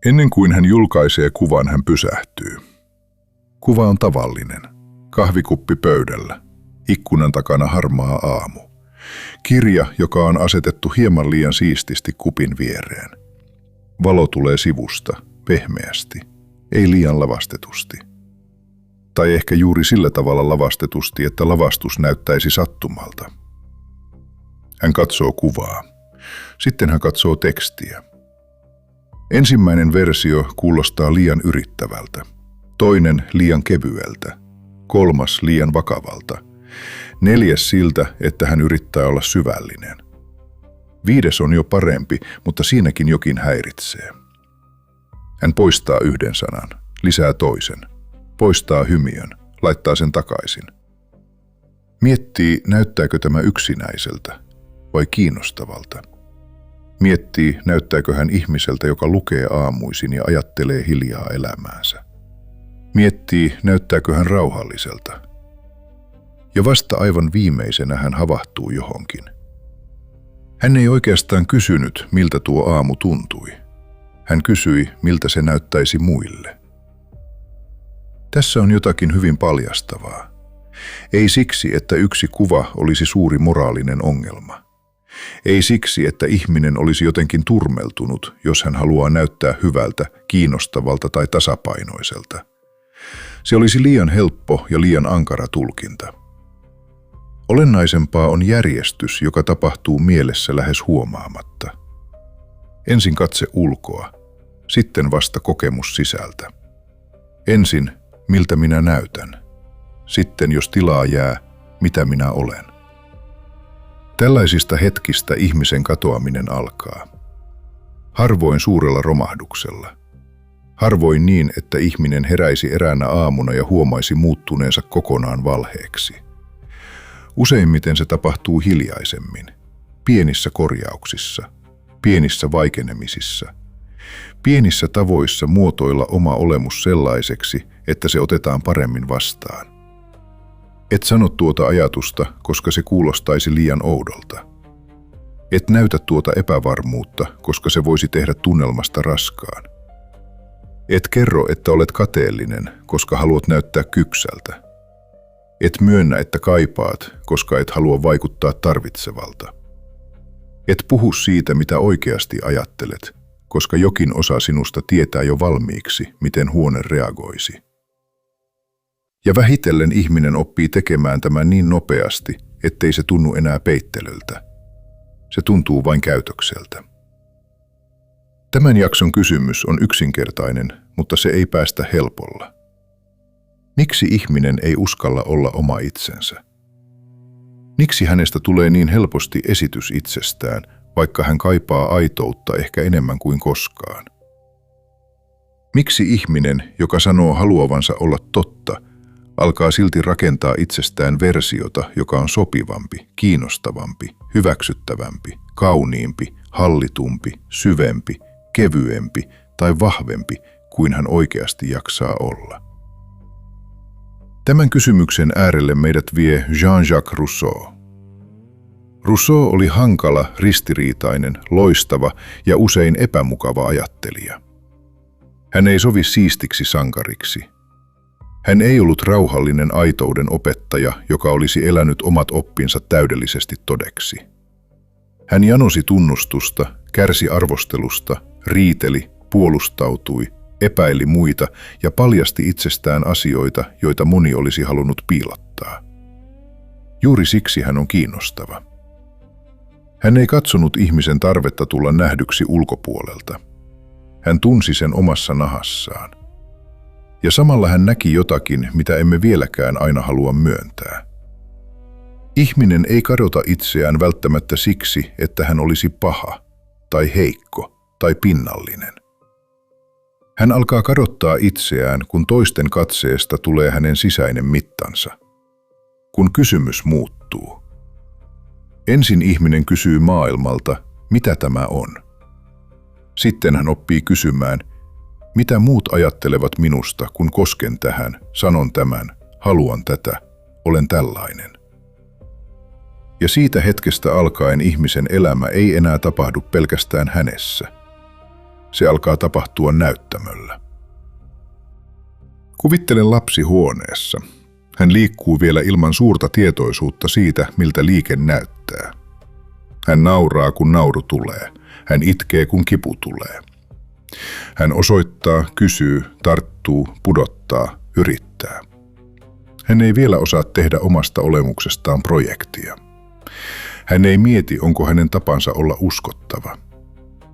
Ennen kuin hän julkaisee kuvan, hän pysähtyy. Kuva on tavallinen. Kahvikuppi pöydällä. Ikkunan takana harmaa aamu. Kirja, joka on asetettu hieman liian siististi kupin viereen. Valo tulee sivusta, pehmeästi, ei liian lavastetusti. Tai ehkä juuri sillä tavalla lavastetusti, että lavastus näyttäisi sattumalta. Hän katsoo kuvaa. Sitten hän katsoo tekstiä. Ensimmäinen versio kuulostaa liian yrittävältä. Toinen liian kevyeltä. Kolmas liian vakavalta. Neljäs siltä, että hän yrittää olla syvällinen. Viides on jo parempi, mutta siinäkin jokin häiritsee. Hän poistaa yhden sanan, lisää toisen. Poistaa hymiön, laittaa sen takaisin. Miettii, näyttääkö tämä yksinäiseltä vai kiinnostavalta. Miettii, näyttääkö hän ihmiseltä, joka lukee aamuisin ja ajattelee hiljaa elämäänsä. Miettii, näyttääkö hän rauhalliselta. Ja vasta aivan viimeisenä hän havahtuu johonkin. Hän ei oikeastaan kysynyt, miltä tuo aamu tuntui. Hän kysyi, miltä se näyttäisi muille. Tässä on jotakin hyvin paljastavaa. Ei siksi, että yksi kuva olisi suuri moraalinen ongelma. Ei siksi, että ihminen olisi jotenkin turmeltunut, jos hän haluaa näyttää hyvältä, kiinnostavalta tai tasapainoiselta. Se olisi liian helppo ja liian ankara tulkinta. Olennaisempaa on järjestys, joka tapahtuu mielessä lähes huomaamatta. Ensin katse ulkoa, sitten vasta kokemus sisältä. Ensin, miltä minä näytän. Sitten, jos tilaa jää, mitä minä olen. Tällaisista hetkistä ihmisen katoaminen alkaa. Harvoin suurella romahduksella. Harvoin niin, että ihminen heräisi eräänä aamuna ja huomaisi muuttuneensa kokonaan valheeksi. Useimmiten se tapahtuu hiljaisemmin, pienissä korjauksissa, pienissä vaikenemisissa, pienissä tavoissa muotoilla oma olemus sellaiseksi, että se otetaan paremmin vastaan. Et sano tuota ajatusta, koska se kuulostaisi liian oudolta. Et näytä tuota epävarmuutta, koska se voisi tehdä tunnelmasta raskaan. Et kerro, että olet kateellinen, koska haluat näyttää kypsältä. Et myönnä, että kaipaat, koska et halua vaikuttaa tarvitsevalta. Et puhu siitä, mitä oikeasti ajattelet, koska jokin osa sinusta tietää jo valmiiksi, miten huone reagoisi. Ja vähitellen ihminen oppii tekemään tämän niin nopeasti, ettei se tunnu enää peittelöltä. Se tuntuu vain käytökseltä. Tämän jakson kysymys on yksinkertainen, mutta se ei päästä helpolla. Miksi ihminen ei uskalla olla oma itsensä? Miksi hänestä tulee niin helposti esitys itsestään, vaikka hän kaipaa aitoutta ehkä enemmän kuin koskaan? Miksi ihminen, joka sanoo haluavansa olla totta, alkaa silti rakentaa itsestään versiota, joka on sopivampi, kiinnostavampi, hyväksyttävämpi, kauniimpi, hallitumpi, syvempi, kevyempi tai vahvempi kuin hän oikeasti jaksaa olla? Tämän kysymyksen äärelle meidät vie Jean-Jacques Rousseau. Rousseau oli hankala, ristiriitainen, loistava ja usein epämukava ajattelija. Hän ei sovi siistiksi sankariksi. Hän ei ollut rauhallinen aitouden opettaja, joka olisi elänyt omat oppinsa täydellisesti todeksi. Hän janosi tunnustusta, kärsi arvostelusta, riiteli, puolustautui, epäili muita ja paljasti itsestään asioita, joita moni olisi halunnut piilottaa. Juuri siksi hän on kiinnostava. Hän ei katsonut ihmisen tarvetta tulla nähdyksi ulkopuolelta. Hän tunsi sen omassa nahassaan. Ja samalla hän näki jotakin, mitä emme vieläkään aina halua myöntää. Ihminen ei kadota itseään välttämättä siksi, että hän olisi paha, tai heikko, tai pinnallinen. Hän alkaa kadottaa itseään, kun toisten katseesta tulee hänen sisäinen mittansa. Kun kysymys muuttuu. Ensin ihminen kysyy maailmalta, mitä tämä on. Sitten hän oppii kysymään, mitä muut ajattelevat minusta, kun kosken tähän, sanon tämän, haluan tätä, olen tällainen. Ja siitä hetkestä alkaen ihmisen elämä ei enää tapahdu pelkästään hänessä. Se alkaa tapahtua näyttämöllä. Kuvittele lapsi huoneessa. Hän liikkuu vielä ilman suurta tietoisuutta siitä, miltä liike näyttää. Hän nauraa, kun nauru tulee. Hän itkee, kun kipu tulee. Hän osoittaa, kysyy, tarttuu, pudottaa, yrittää. Hän ei vielä osaa tehdä omasta olemuksestaan projektia. Hän ei mieti, onko hänen tapansa olla uskottava.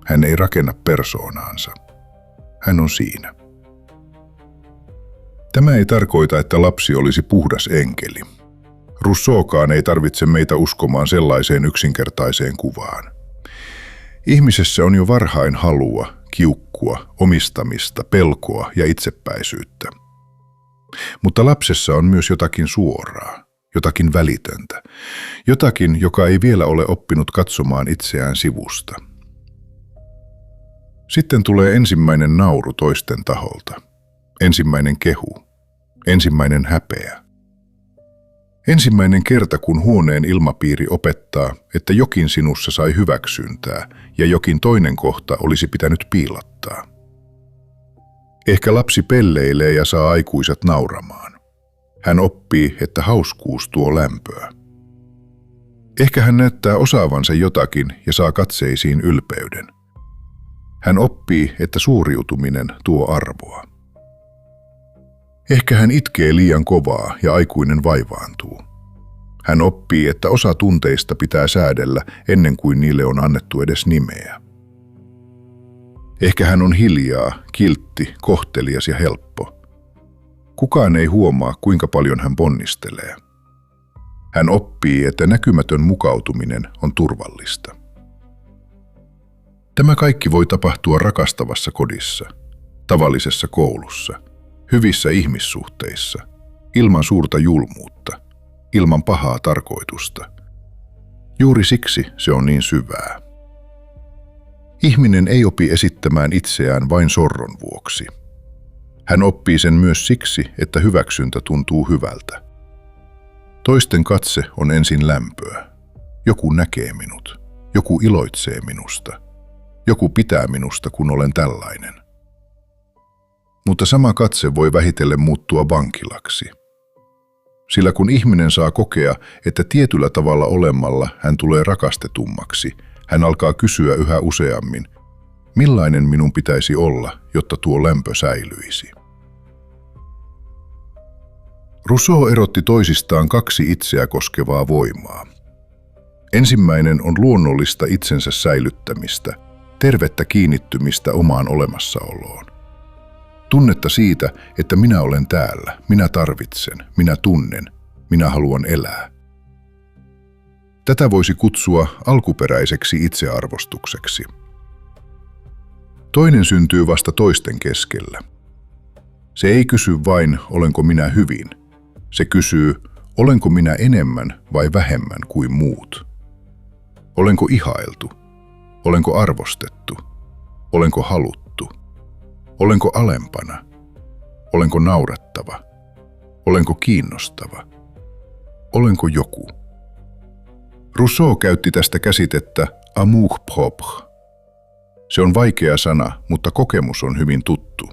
Hän ei rakenna persoonaansa. Hän on siinä. Tämä ei tarkoita, että lapsi olisi puhdas enkeli. Rousseaukaan ei tarvitse meitä uskomaan sellaiseen yksinkertaiseen kuvaan. Ihmisessä on jo varhain halua, kiukkua, omistamista, pelkoa ja itsepäisyyttä. Mutta lapsessa on myös jotakin suoraa, jotakin välitöntä, jotakin, joka ei vielä ole oppinut katsomaan itseään sivusta. Sitten tulee ensimmäinen nauru toisten taholta, ensimmäinen kehu, ensimmäinen häpeä. Ensimmäinen kerta, kun huoneen ilmapiiri opettaa, että jokin sinussa sai hyväksyntää ja jokin toinen kohta olisi pitänyt piilottaa. Ehkä lapsi pelleilee ja saa aikuiset nauramaan. Hän oppii, että hauskuus tuo lämpöä. Ehkä hän näyttää osaavansa jotakin ja saa katseisiin ylpeyden. Hän oppii, että suoriutuminen tuo arvoa. Ehkä hän itkee liian kovaa ja aikuinen vaivaantuu. Hän oppii, että osa tunteista pitää säädellä ennen kuin niille on annettu edes nimeä. Ehkä hän on hiljaa, kiltti, kohtelias ja helppo. Kukaan ei huomaa, kuinka paljon hän ponnistelee. Hän oppii, että näkymätön mukautuminen on turvallista. Tämä kaikki voi tapahtua rakastavassa kodissa, tavallisessa koulussa, hyvissä ihmissuhteissa, ilman suurta julmuutta, ilman pahaa tarkoitusta. Juuri siksi se on niin syvää. Ihminen ei opi esittämään itseään vain sorron vuoksi. Hän oppii sen myös siksi, että hyväksyntä tuntuu hyvältä. Toisten katse on ensin lämpöä. Joku näkee minut. Joku iloitsee minusta. Joku pitää minusta, kun olen tällainen. Mutta sama katse voi vähitellen muuttua vankilaksi. Sillä kun ihminen saa kokea, että tietyllä tavalla olemalla hän tulee rakastetummaksi, hän alkaa kysyä yhä useammin, millainen minun pitäisi olla, jotta tuo lämpö säilyisi. Rousseau erotti toisistaan kaksi itseä koskevaa voimaa. Ensimmäinen on luonnollista itsensä säilyttämistä, tervettä kiinnittymistä omaan olemassaoloon. Tunnetta siitä, että minä olen täällä, minä tarvitsen, minä tunnen, minä haluan elää. Tätä voisi kutsua alkuperäiseksi itsearvostukseksi. Toinen syntyy vasta toisten keskellä. Se ei kysy vain, olenko minä hyvin. Se kysyy, olenko minä enemmän vai vähemmän kuin muut. Olenko ihailtu? Olenko arvostettu? Olenko haluttu? Olenko alempana? Olenko naurattava? Olenko kiinnostava? Olenko joku? Rousseau käytti tästä käsitettä amour-propre. Se on vaikea sana, mutta kokemus on hyvin tuttu.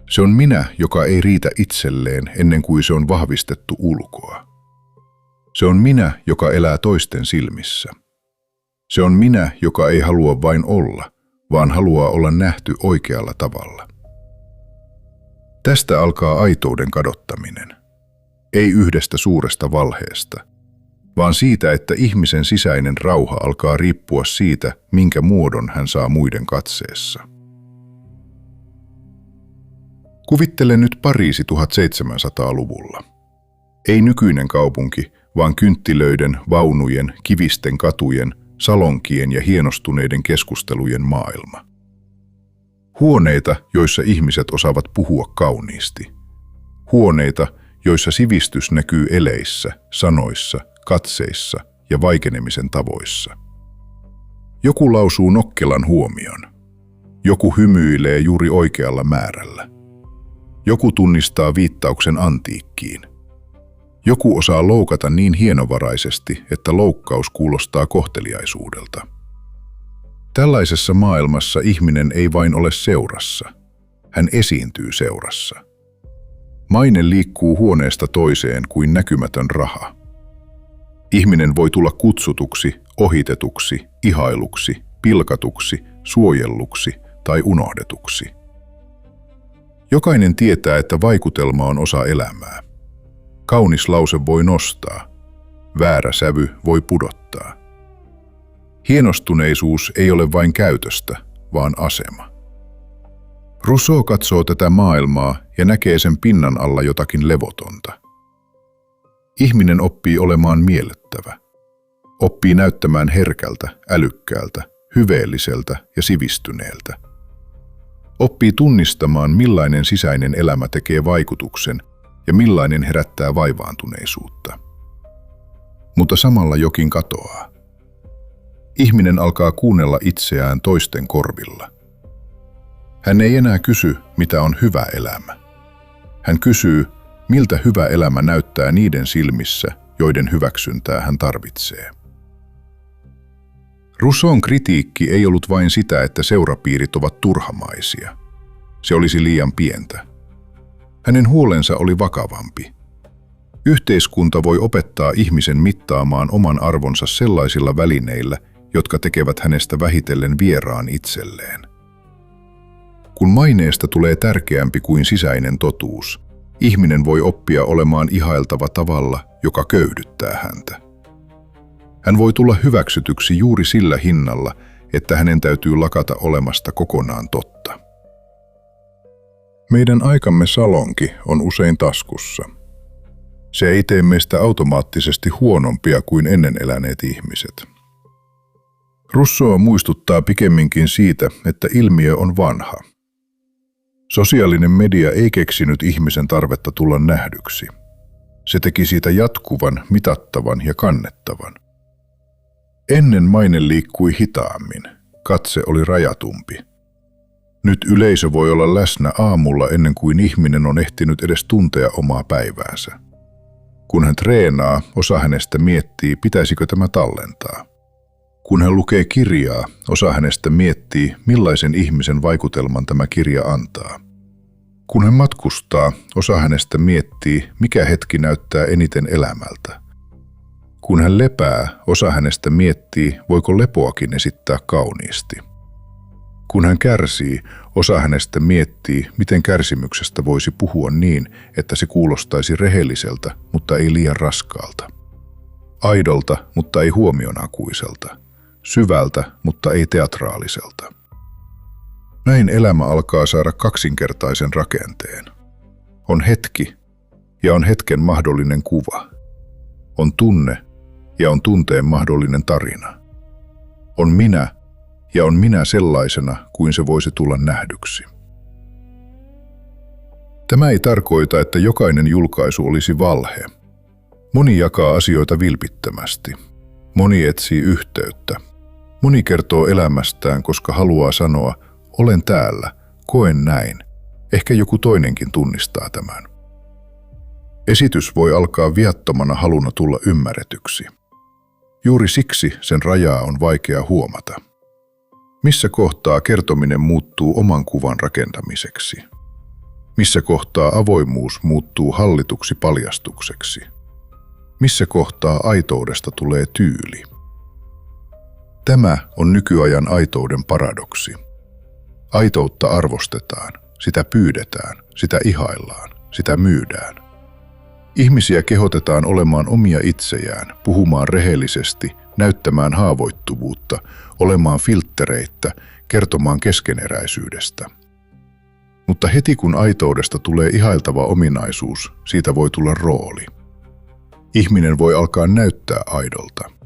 Se on minä, joka ei riitä itselleen ennen kuin se on vahvistettu ulkoa. Se on minä, joka elää toisten silmissä. Se on minä, joka ei halua vain olla, vaan haluaa olla nähty oikealla tavalla. Tästä alkaa aitouden kadottaminen. Ei yhdestä suuresta valheesta, vaan siitä, että ihmisen sisäinen rauha alkaa riippua siitä, minkä muodon hän saa muiden katseessa. Kuvittele nyt Pariisi 1700-luvulla. Ei nykyinen kaupunki, vaan kynttilöiden, vaunujen, kivisten katujen, salonkien ja hienostuneiden keskustelujen maailma. Huoneita, joissa ihmiset osaavat puhua kauniisti. Huoneita, joissa sivistys näkyy eleissä, sanoissa, katseissa ja vaikenemisen tavoissa. Joku lausuu nokkelan huomion. Joku hymyilee juuri oikealla määrällä. Joku tunnistaa viittauksen antiikkiin. Joku osaa loukata niin hienovaraisesti, että loukkaus kuulostaa kohteliaisuudelta. Tällaisessa maailmassa ihminen ei vain ole seurassa. Hän esiintyy seurassa. Maine liikkuu huoneesta toiseen kuin näkymätön raha. Ihminen voi tulla kutsutuksi, ohitetuksi, ihailuksi, pilkatuksi, suojelluksi tai unohdetuksi. Jokainen tietää, että vaikutelma on osa elämää. Kaunis lause voi nostaa. Väärä sävy voi pudottaa. Hienostuneisuus ei ole vain käytöstä, vaan asema. Rousseau katsoo tätä maailmaa ja näkee sen pinnan alla jotakin levotonta. Ihminen oppii olemaan miellyttävä. Oppii näyttämään herkältä, älykkäältä, hyveelliseltä ja sivistyneeltä. Oppii tunnistamaan, millainen sisäinen elämä tekee vaikutuksen ja millainen herättää vaivaantuneisuutta. Mutta samalla jokin katoaa. Ihminen alkaa kuunnella itseään toisten korvilla. Hän ei enää kysy, mitä on hyvä elämä. Hän kysyy, miltä hyvä elämä näyttää niiden silmissä, joiden hyväksyntää hän tarvitsee. Rousseaun kritiikki ei ollut vain sitä, että seurapiirit ovat turhamaisia. Se olisi liian pientä. Hänen huolensa oli vakavampi. Yhteiskunta voi opettaa ihmisen mittaamaan oman arvonsa sellaisilla välineillä, jotka tekevät hänestä vähitellen vieraan itselleen. Kun maineesta tulee tärkeämpi kuin sisäinen totuus, ihminen voi oppia olemaan ihailtava tavalla, joka köyhdyttää häntä. Hän voi tulla hyväksytyksi juuri sillä hinnalla, että hänen täytyy lakata olemasta kokonaan totta. Meidän aikamme salonki on usein taskussa. Se ei tee meistä automaattisesti huonompia kuin ennen eläneet ihmiset. Rousseau muistuttaa pikemminkin siitä, että ilmiö on vanha. Sosiaalinen media ei keksinyt ihmisen tarvetta tulla nähdyksi. Se teki siitä jatkuvan, mitattavan ja kannettavan. Ennen maine liikkui hitaammin, katse oli rajatumpi. Nyt yleisö voi olla läsnä aamulla ennen kuin ihminen on ehtinyt edes tuntea omaa päiväänsä. Kun hän treenaa, osa hänestä miettii, pitäisikö tämä tallentaa. Kun hän lukee kirjaa, osa hänestä miettii, millaisen ihmisen vaikutelman tämä kirja antaa. Kun hän matkustaa, osa hänestä miettii, mikä hetki näyttää eniten elämältä. Kun hän lepää, osa hänestä miettii, voiko lepoakin esittää kauniisti. Kun hän kärsii, osa hänestä miettii, miten kärsimyksestä voisi puhua niin, että se kuulostaisi rehelliseltä, mutta ei liian raskaalta. Aidolta, mutta ei huomionhakuiselta. Syvältä, mutta ei teatraaliselta. Näin elämä alkaa saada kaksinkertaisen rakenteen. On hetki ja on hetken mahdollinen kuva. On tunne ja on tunteen mahdollinen tarina. On minä ja on minä sellaisena kuin se voisi tulla nähdyksi. Tämä ei tarkoita, että jokainen julkaisu olisi valhe. Moni jakaa asioita vilpittömästi. Moni etsii yhteyttä. Moni kertoo elämästään, koska haluaa sanoa, olen täällä, koen näin. Ehkä joku toinenkin tunnistaa tämän. Esitys voi alkaa viattomana haluna tulla ymmärretyksi. Juuri siksi sen rajaa on vaikea huomata. Missä kohtaa kertominen muuttuu oman kuvan rakentamiseksi? Missä kohtaa avoimuus muuttuu hallituksi paljastukseksi? Missä kohtaa aitoudesta tulee tyyli? Tämä on nykyajan aitouden paradoksi. Aitoutta arvostetaan, sitä pyydetään, sitä ihaillaan, sitä myydään. Ihmisiä kehotetaan olemaan omia itsejään, puhumaan rehellisesti, näyttämään haavoittuvuutta, olemaan filttereittä, kertomaan keskeneräisyydestä. Mutta heti kun aitoudesta tulee ihailtava ominaisuus, siitä voi tulla rooli. Ihminen voi alkaa näyttää aidolta.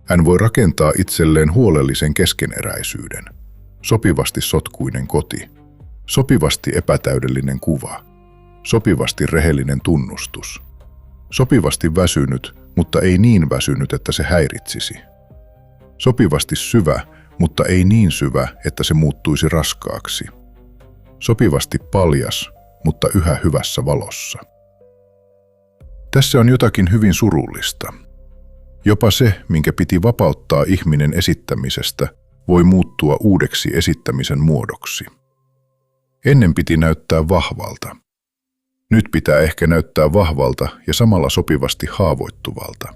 Hän voi rakentaa itselleen huolellisen keskeneräisyyden, sopivasti sotkuinen koti, sopivasti epätäydellinen kuva, sopivasti rehellinen tunnustus, sopivasti väsynyt, mutta ei niin väsynyt, että se häiritsisi, sopivasti syvä, mutta ei niin syvä, että se muuttuisi raskaaksi, sopivasti paljas, mutta yhä hyvässä valossa. Tässä on jotakin hyvin surullista. Jopa se, minkä piti vapauttaa ihminen esittämisestä, voi muuttua uudeksi esittämisen muodoksi. Ennen piti näyttää vahvalta. Nyt pitää ehkä näyttää vahvalta ja samalla sopivasti haavoittuvalta.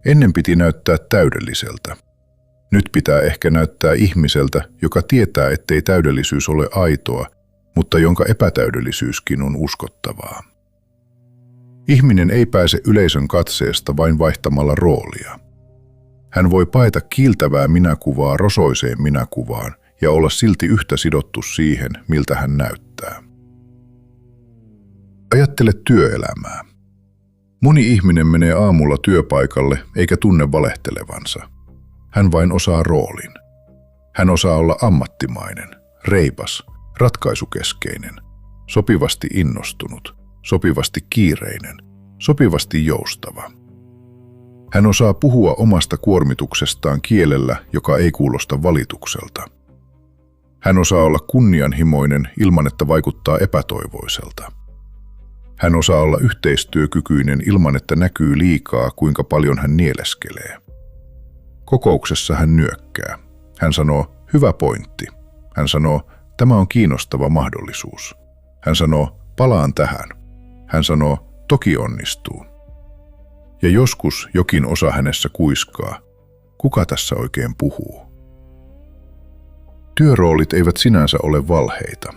Ennen piti näyttää täydelliseltä. Nyt pitää ehkä näyttää ihmiseltä, joka tietää, ettei täydellisyys ole aitoa, mutta jonka epätäydellisyyskin on uskottavaa. Ihminen ei pääse yleisön katseesta vain vaihtamalla roolia. Hän voi paeta kiiltävää minäkuvaa rosoiseen minäkuvaan ja olla silti yhtä sidottu siihen, miltä hän näyttää. Ajattele työelämää. Moni ihminen menee aamulla työpaikalle eikä tunne valehtelevansa. Hän vain osaa roolin. Hän osaa olla ammattimainen, reipas, ratkaisukeskeinen, sopivasti innostunut, sopivasti kiireinen, sopivasti joustava. Hän osaa puhua omasta kuormituksestaan kielellä, joka ei kuulosta valitukselta. Hän osaa olla kunnianhimoinen ilman, että vaikuttaa epätoivoiselta. Hän osaa olla yhteistyökykyinen ilman, että näkyy liikaa, kuinka paljon hän nieleskelee. Kokouksessa hän nyökkää. Hän sanoo, hyvä pointti. Hän sanoo, tämä on kiinnostava mahdollisuus. Hän sanoo, palaan tähän. Hän sanoo, toki onnistuu. Ja joskus jokin osa hänessä kuiskaa, kuka tässä oikein puhuu? Työroolit eivät sinänsä ole valheita.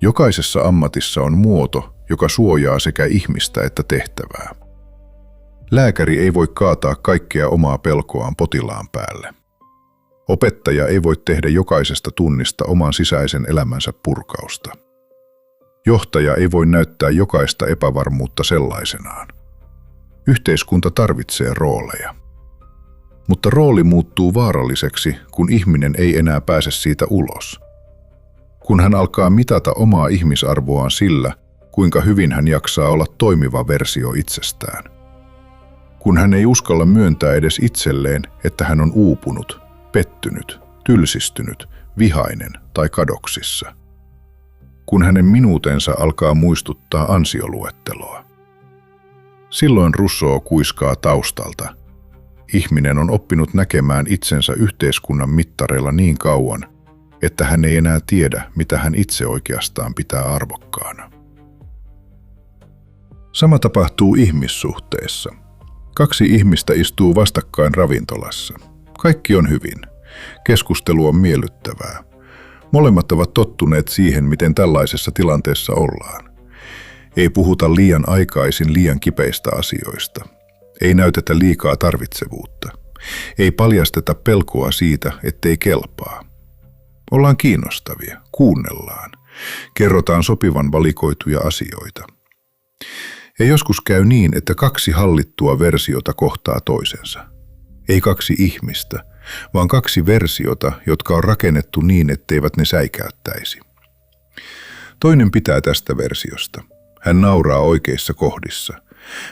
Jokaisessa ammatissa on muoto, joka suojaa sekä ihmistä että tehtävää. Lääkäri ei voi kaataa kaikkea omaa pelkoaan potilaan päälle. Opettaja ei voi tehdä jokaisesta tunnista oman sisäisen elämänsä purkausta. Johtaja ei voi näyttää jokaista epävarmuutta sellaisenaan. Yhteiskunta tarvitsee rooleja. Mutta rooli muuttuu vaaralliseksi, kun ihminen ei enää pääse siitä ulos. Kun hän alkaa mitata omaa ihmisarvoaan sillä, kuinka hyvin hän jaksaa olla toimiva versio itsestään. Kun hän ei uskalla myöntää edes itselleen, että hän on uupunut, pettynyt, tylsistynyt, vihainen tai kadoksissa. Kun hänen minuutensa alkaa muistuttaa ansioluetteloa. Silloin Rousseau kuiskaa taustalta. Ihminen on oppinut näkemään itsensä yhteiskunnan mittareilla niin kauan, että hän ei enää tiedä, mitä hän itse oikeastaan pitää arvokkaana. Sama tapahtuu ihmissuhteissa. Kaksi ihmistä istuu vastakkain ravintolassa. Kaikki on hyvin. Keskustelu on miellyttävää. Molemmat ovat tottuneet siihen, miten tällaisessa tilanteessa ollaan. Ei puhuta liian aikaisin liian kipeistä asioista. Ei näytetä liikaa tarvitsevuutta. Ei paljasteta pelkoa siitä, ettei kelpaa. Ollaan kiinnostavia, kuunnellaan. Kerrotaan sopivan valikoituja asioita. Ja joskus käy niin, että kaksi hallittua versiota kohtaa toisensa. Ei kaksi ihmistä, vaan kaksi versiota, jotka on rakennettu niin, etteivät ne säikäyttäisi. Toinen pitää tästä versiosta. Hän nauraa oikeissa kohdissa.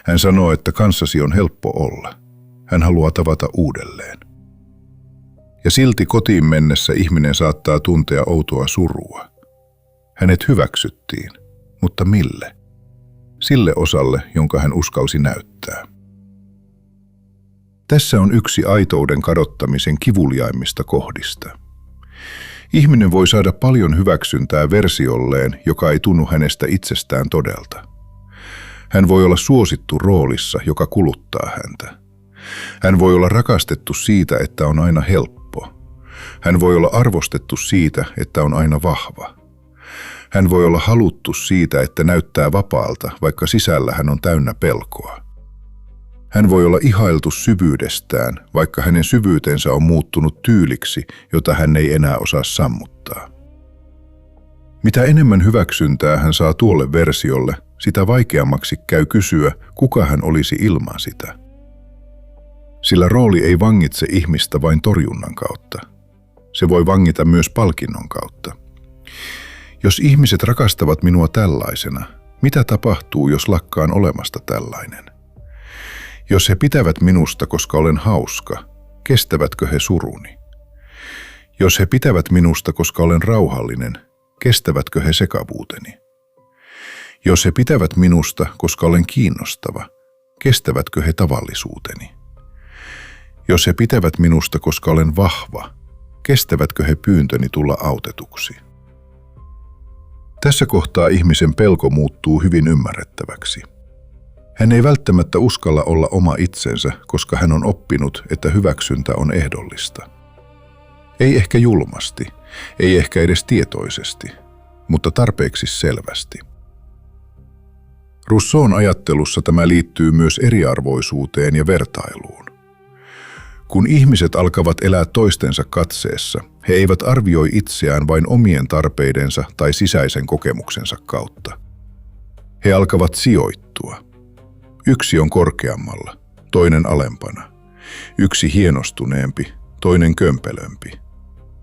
Hän sanoo, että kanssasi on helppo olla. Hän haluaa tavata uudelleen. Ja silti kotiin mennessä ihminen saattaa tuntea outoa surua. Hänet hyväksyttiin, mutta mille? Sille osalle, jonka hän uskalsi näyttää. Tässä on yksi aitouden kadottamisen kivuliaimmista kohdista. Ihminen voi saada paljon hyväksyntää versiolleen, joka ei tunnu hänestä itsestään todelta. Hän voi olla suosittu roolissa, joka kuluttaa häntä. Hän voi olla rakastettu siitä, että on aina helppo. Hän voi olla arvostettu siitä, että on aina vahva. Hän voi olla haluttu siitä, että näyttää vapaalta, vaikka sisällä hän on täynnä pelkoa. Hän voi olla ihailtu syvyydestään, vaikka hänen syvyytensä on muuttunut tyyliksi, jota hän ei enää osaa sammuttaa. Mitä enemmän hyväksyntää hän saa tuolle versiolle, sitä vaikeammaksi käy kysyä, kuka hän olisi ilman sitä. Sillä rooli ei vangitse ihmistä vain torjunnan kautta. Se voi vangita myös palkinnon kautta. Jos ihmiset rakastavat minua tällaisena, mitä tapahtuu, jos lakkaan olemasta tällainen? Jos he pitävät minusta, koska olen hauska, kestävätkö he suruni? Jos he pitävät minusta, koska olen rauhallinen, kestävätkö he sekavuuteni? Jos he pitävät minusta, koska olen kiinnostava, kestävätkö he tavallisuuteni? Jos he pitävät minusta, koska olen vahva, kestävätkö he pyyntöni tulla autetuksi. Tässä kohtaa ihmisen pelko muuttuu hyvin ymmärrettäväksi. Hän ei välttämättä uskalla olla oma itsensä, koska hän on oppinut, että hyväksyntä on ehdollista. Ei ehkä julmasti, ei ehkä edes tietoisesti, mutta tarpeeksi selvästi. Rousseaun ajattelussa tämä liittyy myös eriarvoisuuteen ja vertailuun. Kun ihmiset alkavat elää toistensa katseessa, he eivät arvioi itseään vain omien tarpeidensa tai sisäisen kokemuksensa kautta. He alkavat sijoittua. Yksi on korkeammalla, toinen alempana. Yksi hienostuneempi, toinen kömpelömpi.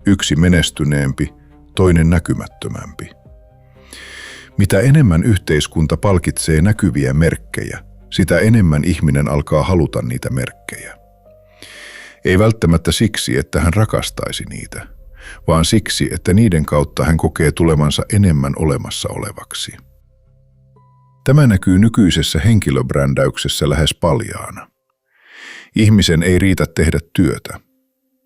Yksi menestyneempi, toinen näkymättömämpi. Mitä enemmän yhteiskunta palkitsee näkyviä merkkejä, sitä enemmän ihminen alkaa haluta niitä merkkejä. Ei välttämättä siksi, että hän rakastaisi niitä, vaan siksi, että niiden kautta hän kokee tulemansa enemmän olemassa olevaksi. Tämä näkyy nykyisessä henkilöbrändäyksessä lähes paljaana. Ihmisen ei riitä tehdä työtä.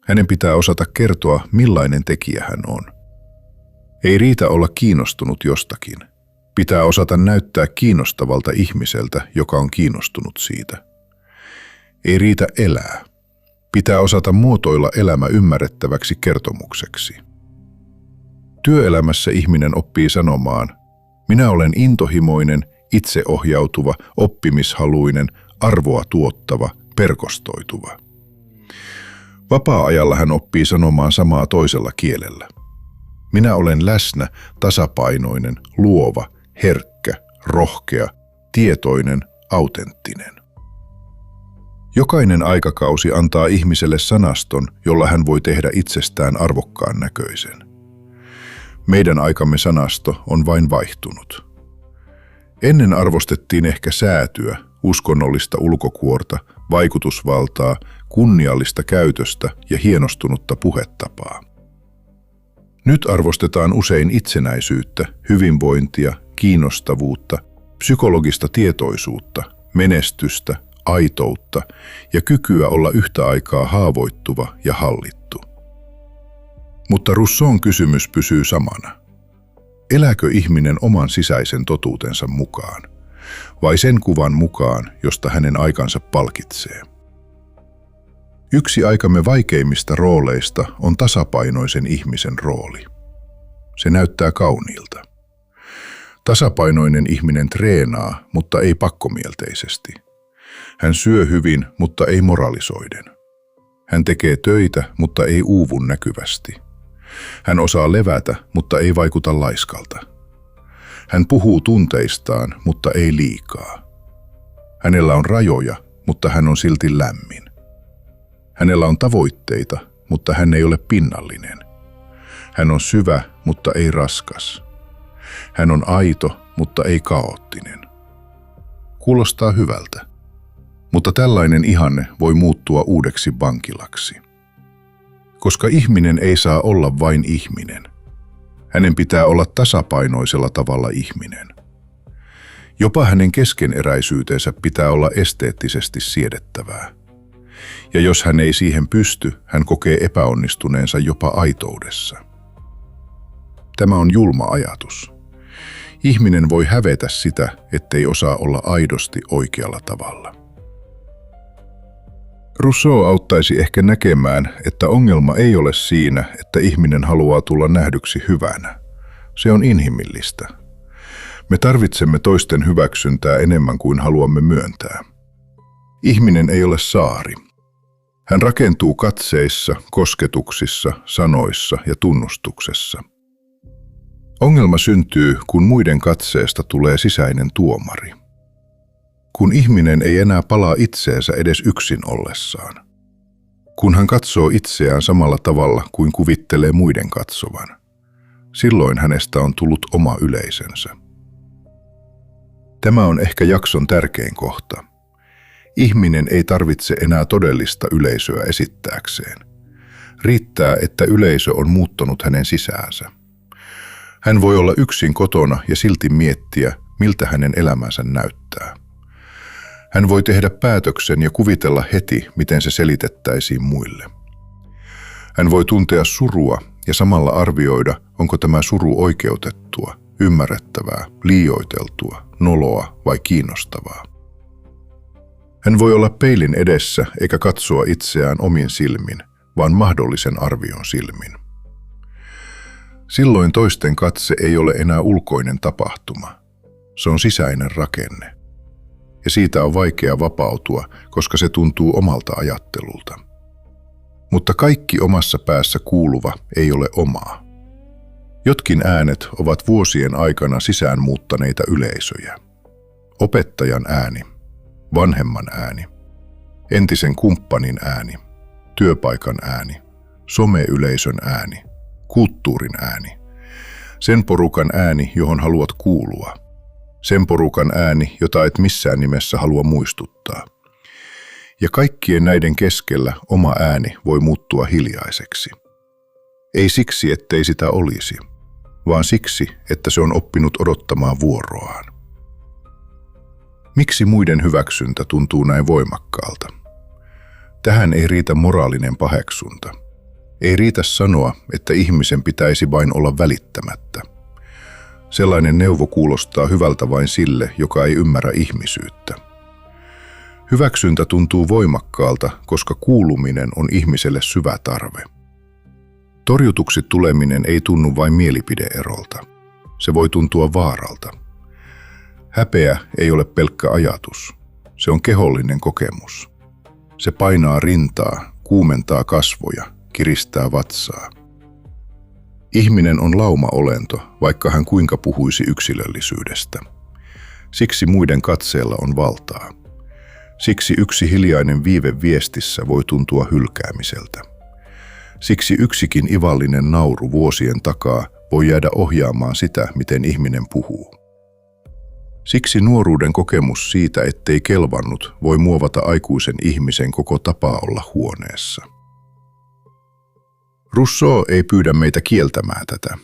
Hänen pitää osata kertoa, millainen tekijä hän on. Ei riitä olla kiinnostunut jostakin. Pitää osata näyttää kiinnostavalta ihmiseltä, joka on kiinnostunut siitä. Ei riitä elää. Pitää osata muotoilla elämä ymmärrettäväksi kertomukseksi. Työelämässä ihminen oppii sanomaan, minä olen intohimoinen, itseohjautuva, oppimishaluinen, arvoa tuottava, verkostoituva. Vapaa-ajalla hän oppii sanomaan samaa toisella kielellä. Minä olen läsnä, tasapainoinen, luova, herkkä, rohkea, tietoinen, autenttinen. Jokainen aikakausi antaa ihmiselle sanaston, jolla hän voi tehdä itsestään arvokkaan näköisen. Meidän aikamme sanasto on vain vaihtunut. Ennen arvostettiin ehkä säätyä, uskonnollista ulkokuorta, vaikutusvaltaa, kunniallista käytöstä ja hienostunutta puhetapaa. Nyt arvostetaan usein itsenäisyyttä, hyvinvointia, kiinnostavuutta, psykologista tietoisuutta, menestystä, aitoutta ja kykyä olla yhtä aikaa haavoittuva ja hallittu. Mutta Rousseaun kysymys pysyy samana. Elääkö ihminen oman sisäisen totuutensa mukaan, vai sen kuvan mukaan, josta hänen aikansa palkitsee? Yksi aikamme vaikeimmista rooleista on tasapainoisen ihmisen rooli. Se näyttää kauniilta. Tasapainoinen ihminen treenaa, mutta ei pakkomielteisesti. Hän syö hyvin, mutta ei moralisoiden. Hän tekee töitä, mutta ei uuvu näkyvästi. Hän osaa levätä, mutta ei vaikuta laiskalta. Hän puhuu tunteistaan, mutta ei liikaa. Hänellä on rajoja, mutta hän on silti lämmin. Hänellä on tavoitteita, mutta hän ei ole pinnallinen. Hän on syvä, mutta ei raskas. Hän on aito, mutta ei kaoottinen. Kuulostaa hyvältä, mutta tällainen ihanne voi muuttua uudeksi vankilaksi. Koska ihminen ei saa olla vain ihminen. Hänen pitää olla tasapainoisella tavalla ihminen. Jopa hänen keskeneräisyytensä pitää olla esteettisesti siedettävää. Ja jos hän ei siihen pysty, hän kokee epäonnistuneensa jopa aitoudessa. Tämä on julma ajatus. Ihminen voi hävetä sitä, ettei osaa olla aidosti oikealla tavalla. Rousseau auttaisi ehkä näkemään, että ongelma ei ole siinä, että ihminen haluaa tulla nähdyksi hyvänä. Se on inhimillistä. Me tarvitsemme toisten hyväksyntää enemmän kuin haluamme myöntää. Ihminen ei ole saari. Hän rakentuu katseissa, kosketuksissa, sanoissa ja tunnustuksessa. Ongelma syntyy, kun muiden katseesta tulee sisäinen tuomari. Kun ihminen ei enää palaa itseensä edes yksin ollessaan. Kun hän katsoo itseään samalla tavalla kuin kuvittelee muiden katsovan. Silloin hänestä on tullut oma yleisönsä. Tämä on ehkä jakson tärkein kohta. Ihminen ei tarvitse enää todellista yleisöä esittääkseen. Riittää, että yleisö on muuttanut hänen sisäänsä. Hän voi olla yksin kotona ja silti miettiä, miltä hänen elämänsä näyttää. Hän voi tehdä päätöksen ja kuvitella heti, miten se selitettäisiin muille. Hän voi tuntea surua ja samalla arvioida, onko tämä suru oikeutettua, ymmärrettävää, liioiteltua, noloa vai kiinnostavaa. Hän voi olla peilin edessä eikä katsoa itseään omin silmin, vaan mahdollisen arvion silmin. Silloin toisten katse ei ole enää ulkoinen tapahtuma. Se on sisäinen rakenne. Ja siitä on vaikea vapautua, koska se tuntuu omalta ajattelulta. Mutta kaikki omassa päässä kuuluva ei ole omaa. Jotkin äänet ovat vuosien aikana sisään muuttaneita yleisöjä. Opettajan ääni, vanhemman ääni, entisen kumppanin ääni, työpaikan ääni, someyleisön ääni, kulttuurin ääni, sen porukan ääni, johon haluat kuulua, sen porukan ääni, jota et missään nimessä halua muistuttaa. Ja kaikkien näiden keskellä oma ääni voi muuttua hiljaiseksi. Ei siksi, ettei sitä olisi, vaan siksi, että se on oppinut odottamaan vuoroaan. Miksi muiden hyväksyntä tuntuu näin voimakkaalta? Tähän ei riitä moraalinen paheksunta. Ei riitä sanoa, että ihmisen pitäisi vain olla välittämättä. Sellainen neuvo kuulostaa hyvältä vain sille, joka ei ymmärrä ihmisyyttä. Hyväksyntä tuntuu voimakkaalta, koska kuuluminen on ihmiselle syvä tarve. Torjutuksi tuleminen ei tunnu vain mielipideerolta. Se voi tuntua vaaralta. Häpeä ei ole pelkkä ajatus. Se on kehollinen kokemus. Se painaa rintaa, kuumentaa kasvoja, kiristää vatsaa. Ihminen on lauma-olento, vaikka hän kuinka puhuisi yksilöllisyydestä. Siksi muiden katseella on valtaa. Siksi yksi hiljainen viive viestissä voi tuntua hylkäämiseltä. Siksi yksikin ivallinen nauru vuosien takaa voi jäädä ohjaamaan sitä, miten ihminen puhuu. Siksi nuoruuden kokemus siitä, ettei kelvannut, voi muovata aikuisen ihmisen koko tapaa olla huoneessa. Rousseau ei pyydä meitä kieltämään tätä.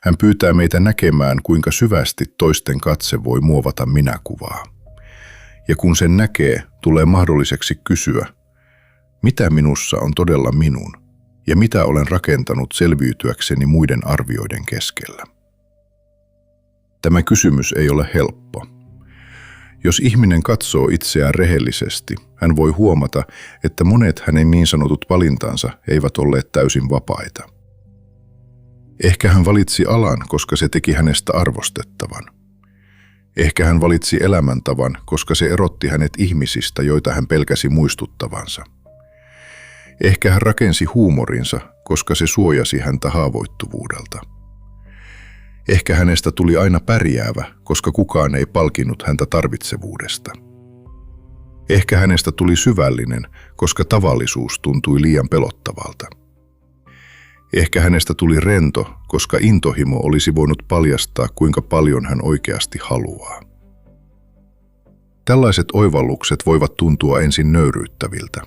Hän pyytää meitä näkemään, kuinka syvästi toisten katse voi muovata minäkuvaa. Ja kun sen näkee, tulee mahdolliseksi kysyä, mitä minussa on todella minun ja mitä olen rakentanut selviytyäkseni muiden arvioiden keskellä. Tämä kysymys ei ole helppo. Jos ihminen katsoo itseään rehellisesti, hän voi huomata, että monet hänen niin sanotut valintansa eivät olleet täysin vapaita. Ehkä hän valitsi alan, koska se teki hänestä arvostettavan. Ehkä hän valitsi elämäntavan, koska se erotti hänet ihmisistä, joita hän pelkäsi muistuttavansa. Ehkä hän rakensi huumorinsa, koska se suojasi häntä haavoittuvuudelta. Ehkä hänestä tuli aina pärjäävä, koska kukaan ei palkinnut häntä tarvitsevuudesta. Ehkä hänestä tuli syvällinen, koska tavallisuus tuntui liian pelottavalta. Ehkä hänestä tuli rento, koska intohimo olisi voinut paljastaa, kuinka paljon hän oikeasti haluaa. Tällaiset oivallukset voivat tuntua ensin nöyryyttäviltä,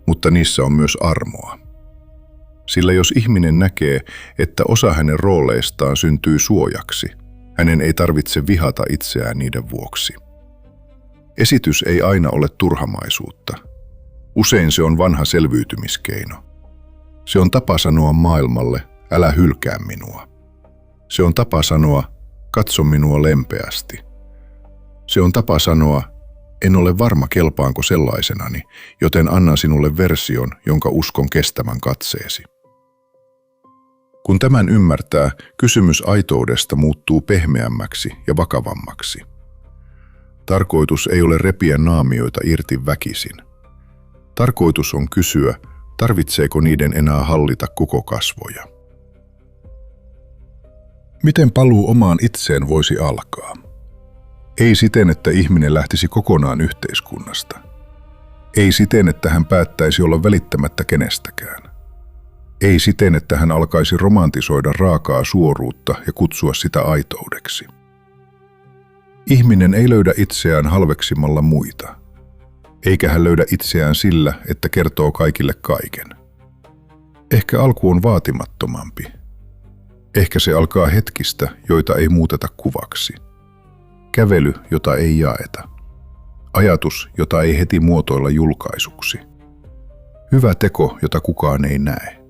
mutta niissä on myös armoa. Sillä jos ihminen näkee, että osa hänen rooleistaan syntyy suojaksi, hänen ei tarvitse vihata itseään niiden vuoksi. Esitys ei aina ole turhamaisuutta. Usein se on vanha selviytymiskeino. Se on tapa sanoa maailmalle, älä hylkää minua. Se on tapa sanoa, katso minua lempeästi. Se on tapa sanoa, en ole varma kelpaanko sellaisenani, joten annan sinulle version, jonka uskon kestävän katseesi. Kun tämän ymmärtää, kysymys aitoudesta muuttuu pehmeämmäksi ja vakavammaksi. Tarkoitus ei ole repiä naamioita irti väkisin. Tarkoitus on kysyä, tarvitseeko niiden enää hallita koko kasvoja. Miten paluu omaan itseen voisi alkaa? Ei siten, että ihminen lähtisi kokonaan yhteiskunnasta. Ei siten, että hän päättäisi olla välittämättä kenestäkään. Ei siten, että hän alkaisi romantisoida raakaa suoruutta ja kutsua sitä aitoudeksi. Ihminen ei löydä itseään halveksimalla muita, eikä hän löydä itseään sillä, että kertoo kaikille kaiken. Ehkä alku on vaatimattomampi. Ehkä se alkaa hetkistä, joita ei muuteta kuvaksi. Kävely, jota ei jaeta. Ajatus, jota ei heti muotoilla julkaisuksi. Hyvä teko, jota kukaan ei näe.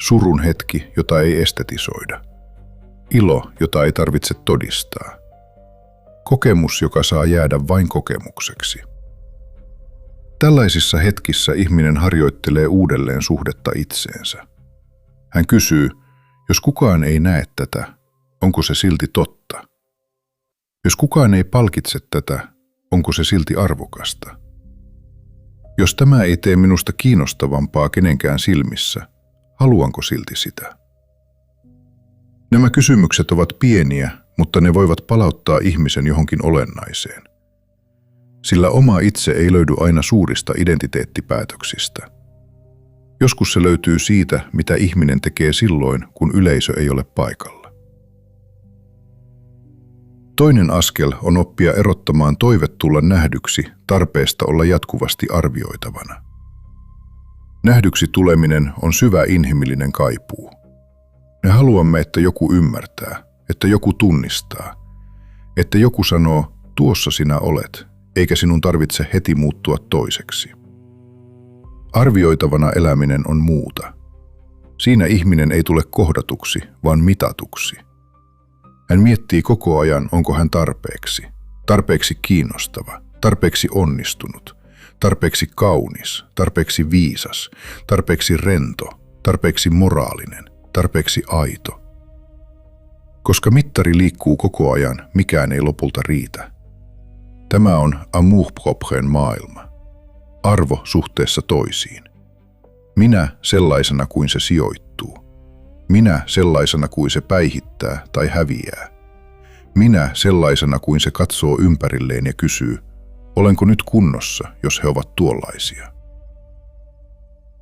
Surun hetki, jota ei estetisoida. Ilo, jota ei tarvitse todistaa. Kokemus, joka saa jäädä vain kokemukseksi. Tällaisissa hetkissä ihminen harjoittelee uudelleen suhdetta itseensä. Hän kysyy, jos kukaan ei näe tätä, onko se silti totta? Jos kukaan ei palkitse tätä, onko se silti arvokasta? Jos tämä ei tee minusta kiinnostavampaa kenenkään silmissä, haluanko silti sitä? Nämä kysymykset ovat pieniä, mutta ne voivat palauttaa ihmisen johonkin olennaiseen. Sillä oma itse ei löydy aina suurista identiteettipäätöksistä. Joskus se löytyy siitä, mitä ihminen tekee silloin, kun yleisö ei ole paikalla. Toinen askel on oppia erottamaan toive tulla nähdyksi tarpeesta olla jatkuvasti arvioitavana. Nähdyksi tuleminen on syvä inhimillinen kaipuu. Me haluamme, että joku ymmärtää, että joku tunnistaa, että joku sanoo, tuossa sinä olet, eikä sinun tarvitse heti muuttua toiseksi. Arvioitavana eläminen on muuta. Siinä ihminen ei tule kohdatuksi, vaan mitatuksi. Hän miettii koko ajan, onko hän tarpeeksi kiinnostava, tarpeeksi onnistunut, tarpeeksi kaunis, tarpeeksi viisas, tarpeeksi rento, tarpeeksi moraalinen, tarpeeksi aito. Koska mittari liikkuu koko ajan, mikään ei lopulta riitä. Tämä on amour-propren maailma. Arvo suhteessa toisiin. Minä sellaisena kuin se sijoittuu. Minä sellaisena kuin se päihittää tai häviää. Minä sellaisena kuin se katsoo ympärilleen ja kysyy, olenko nyt kunnossa, jos he ovat tuollaisia.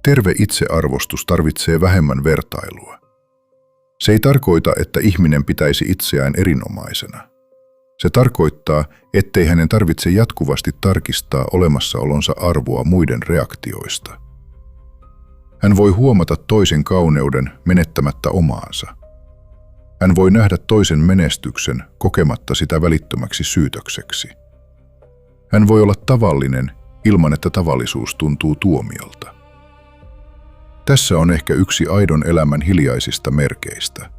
Terve itsearvostus tarvitsee vähemmän vertailua. Se ei tarkoita, että ihminen pitäisi itseään erinomaisena. Se tarkoittaa, ettei hänen tarvitse jatkuvasti tarkistaa olemassaolonsa arvoa muiden reaktioista. Hän voi huomata toisen kauneuden menettämättä omaansa. Hän voi nähdä toisen menestyksen kokematta sitä välittömäksi syytökseksi. Hän voi olla tavallinen ilman, että tavallisuus tuntuu tuomiolta. Tässä on ehkä yksi aidon elämän hiljaisista merkeistä.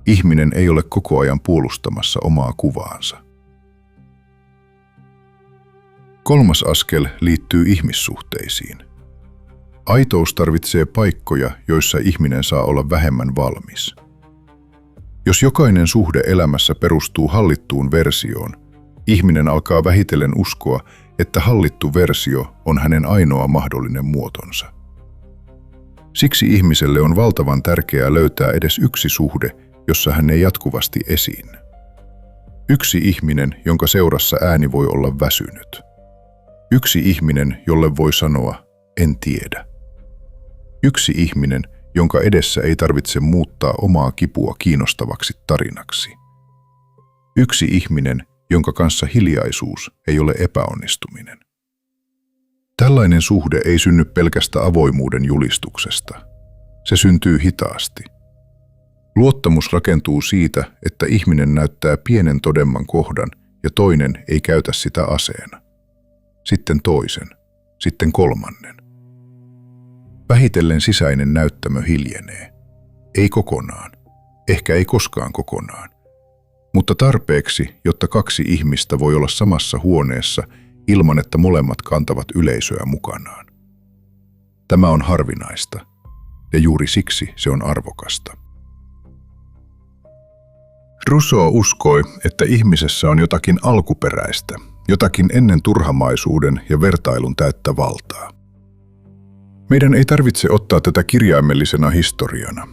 Ihminen ei ole koko ajan puolustamassa omaa kuvaansa. Kolmas askel liittyy ihmissuhteisiin. Aitous tarvitsee paikkoja, joissa ihminen saa olla vähemmän valmis. Jos jokainen suhde elämässä perustuu hallittuun versioon, ihminen alkaa vähitellen uskoa, että hallittu versio on hänen ainoa mahdollinen muotonsa. Siksi ihmiselle on valtavan tärkeää löytää edes yksi suhde, jossa hän ei jatkuvasti esiinny. Yksi ihminen, jonka seurassa ääni voi olla väsynyt. Yksi ihminen, jolle voi sanoa, en tiedä. Yksi ihminen, jonka edessä ei tarvitse muuttaa omaa kipua kiinnostavaksi tarinaksi. Yksi ihminen, jonka kanssa hiljaisuus ei ole epäonnistuminen. Tällainen suhde ei synny pelkästä avoimuuden julistuksesta. Se syntyy hitaasti. Luottamus rakentuu siitä, että ihminen näyttää pienen todemman kohdan ja toinen ei käytä sitä aseena. Sitten toisen, sitten kolmannen. Vähitellen sisäinen näyttämö hiljenee. Ei kokonaan, ehkä ei koskaan kokonaan, mutta tarpeeksi, jotta kaksi ihmistä voi olla samassa huoneessa ilman, että molemmat kantavat yleisöä mukanaan. Tämä on harvinaista, ja juuri siksi se on arvokasta. Rousseau uskoi, että ihmisessä on jotakin alkuperäistä, jotakin ennen turhamaisuuden ja vertailun täyttä valtaa. Meidän ei tarvitse ottaa tätä kirjaimellisena historiana.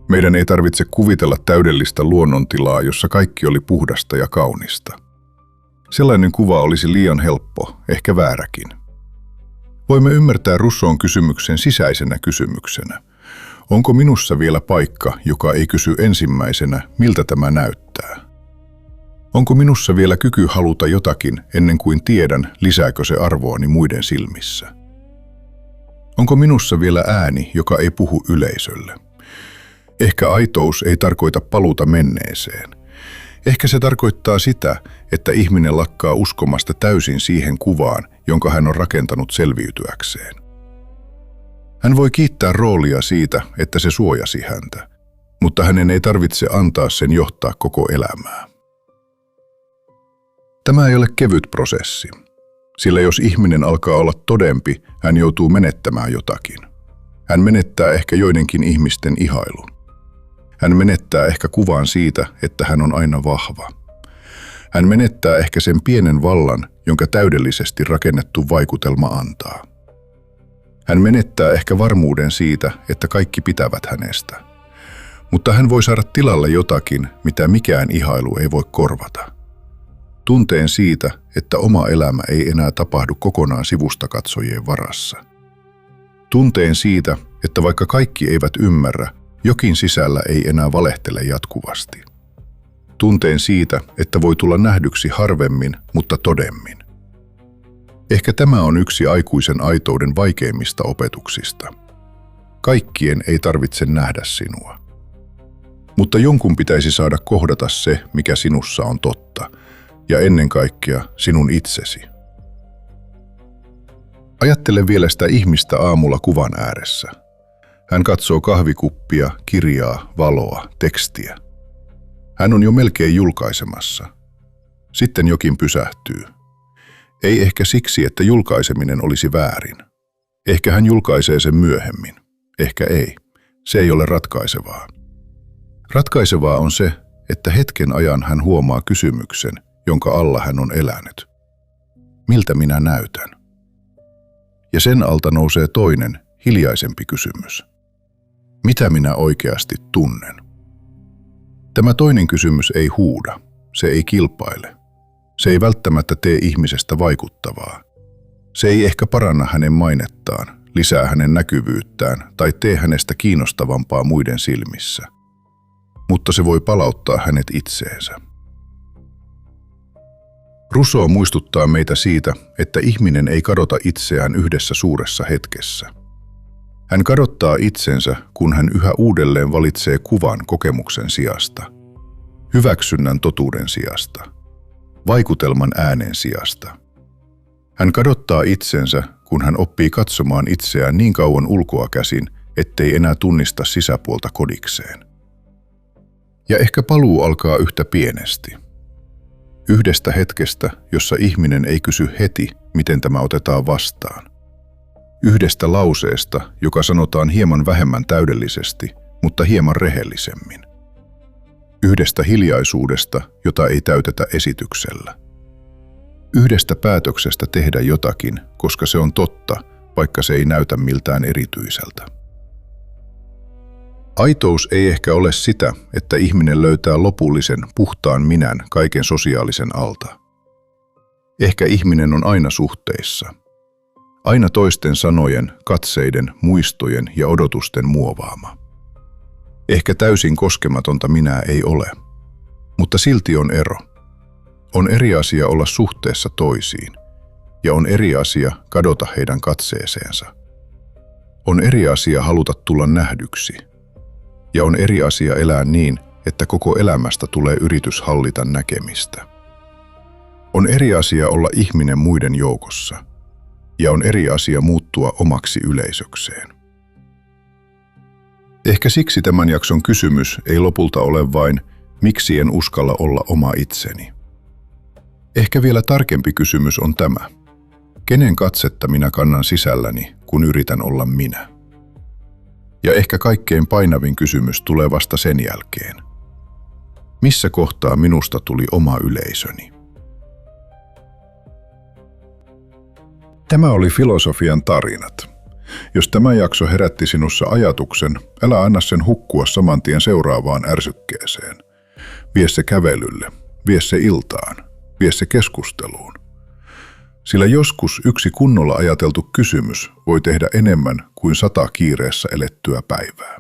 Meidän ei tarvitse kuvitella täydellistä luonnontilaa, jossa kaikki oli puhdasta ja kaunista. Sellainen kuva olisi liian helppo, ehkä vääräkin. Voimme ymmärtää Rousseaun kysymyksen sisäisenä kysymyksenä. Onko minussa vielä paikka, joka ei kysy ensimmäisenä, miltä tämä näyttää? Onko minussa vielä kyky haluta jotakin ennen kuin tiedän, lisääkö se arvoani muiden silmissä? Onko minussa vielä ääni, joka ei puhu yleisölle? Ehkä aitous ei tarkoita paluuta menneeseen. Ehkä se tarkoittaa sitä, että ihminen lakkaa uskomasta täysin siihen kuvaan, jonka hän on rakentanut selviytyäkseen. Hän voi kiittää roolia siitä, että se suojasi häntä, mutta hänen ei tarvitse antaa sen johtaa koko elämää. Tämä ei ole kevyt prosessi, sillä jos ihminen alkaa olla todempi, hän joutuu menettämään jotakin. Hän menettää ehkä joidenkin ihmisten ihailun. Hän menettää ehkä kuvan siitä, että hän on aina vahva. Hän menettää ehkä sen pienen vallan, jonka täydellisesti rakennettu vaikutelma antaa. Hän menettää ehkä varmuuden siitä, että kaikki pitävät hänestä. Mutta hän voi saada tilalle jotakin, mitä mikään ihailu ei voi korvata. Tunteen siitä, että oma elämä ei enää tapahdu kokonaan sivustakatsojien varassa. Tunteen siitä, että vaikka kaikki eivät ymmärrä, jokin sisällä ei enää valehtele jatkuvasti. Tunteen siitä, että voi tulla nähdyksi harvemmin, mutta todemmin. Ehkä tämä on yksi aikuisen aitouden vaikeimmista opetuksista. Kaikkien ei tarvitse nähdä sinua. Mutta jonkun pitäisi saada kohdata se, mikä sinussa on totta, ja ennen kaikkea sinun itsesi. Ajattele vielä sitä ihmistä aamulla kuvan ääressä. Hän katsoo kahvikuppia, kirjaa, valoa, tekstiä. Hän on jo melkein julkaisemassa. Sitten jokin pysähtyy. Ei ehkä siksi, että julkaiseminen olisi väärin. Ehkä hän julkaisee sen myöhemmin. Ehkä ei. Se ei ole ratkaisevaa. Ratkaisevaa on se, että hetken ajan hän huomaa kysymyksen, jonka alla hän on elänyt. Miltä minä näytän? Ja sen alta nousee toinen, hiljaisempi kysymys. Mitä minä oikeasti tunnen? Tämä toinen kysymys ei huuda, se ei kilpaile. Se ei välttämättä tee ihmisestä vaikuttavaa. Se ei ehkä paranna hänen mainettaan, lisää hänen näkyvyyttään tai tee hänestä kiinnostavampaa muiden silmissä. Mutta se voi palauttaa hänet itseensä. Rousseau muistuttaa meitä siitä, että ihminen ei kadota itseään yhdessä suuressa hetkessä. Hän kadottaa itsensä, kun hän yhä uudelleen valitsee kuvan kokemuksen sijasta, hyväksynnän totuuden sijasta, vaikutelman äänen sijasta. Hän kadottaa itsensä, kun hän oppii katsomaan itseään niin kauan ulkoa käsin, ettei enää tunnista sisäpuolta kodikseen. Ja ehkä paluu alkaa yhtä pienesti. Yhdestä hetkestä, jossa ihminen ei kysy heti, miten tämä otetaan vastaan. Yhdestä lauseesta, joka sanotaan hieman vähemmän täydellisesti, mutta hieman rehellisemmin. Yhdestä hiljaisuudesta, jota ei täytetä esityksellä. Yhdestä päätöksestä tehdä jotakin, koska se on totta, vaikka se ei näytä miltään erityiseltä. Aitous ei ehkä ole sitä, että ihminen löytää lopullisen, puhtaan minän kaiken sosiaalisen alta. Ehkä ihminen on aina suhteissa. Aina toisten sanojen, katseiden, muistojen ja odotusten muovaama. Ehkä täysin koskematonta minää ei ole, mutta silti on ero. On eri asia olla suhteessa toisiin, ja on eri asia kadota heidän katseeseensa. On eri asia haluta tulla nähdyksi, ja on eri asia elää niin, että koko elämästä tulee yritys hallita näkemistä. On eri asia olla ihminen muiden joukossa, ja on eri asia muuttua omaksi yleisökseen. Ehkä siksi tämän jakson kysymys ei lopulta ole vain, miksi en uskalla olla oma itseni. Ehkä vielä tarkempi kysymys on tämä. Kenen katsetta minä kannan sisälläni, kun yritän olla minä? Ja ehkä kaikkein painavin kysymys tulee vasta sen jälkeen. Missä kohtaa minusta tuli oma yleisöni? Tämä oli Filosofian tarinat. Jos tämä jakso herätti sinussa ajatuksen, älä anna sen hukkua saman tien seuraavaan ärsykkeeseen. Vie se kävelylle, vie se iltaan, vie se keskusteluun. Sillä joskus yksi kunnolla ajateltu kysymys voi tehdä enemmän kuin 100 kiireessä elettyä päivää.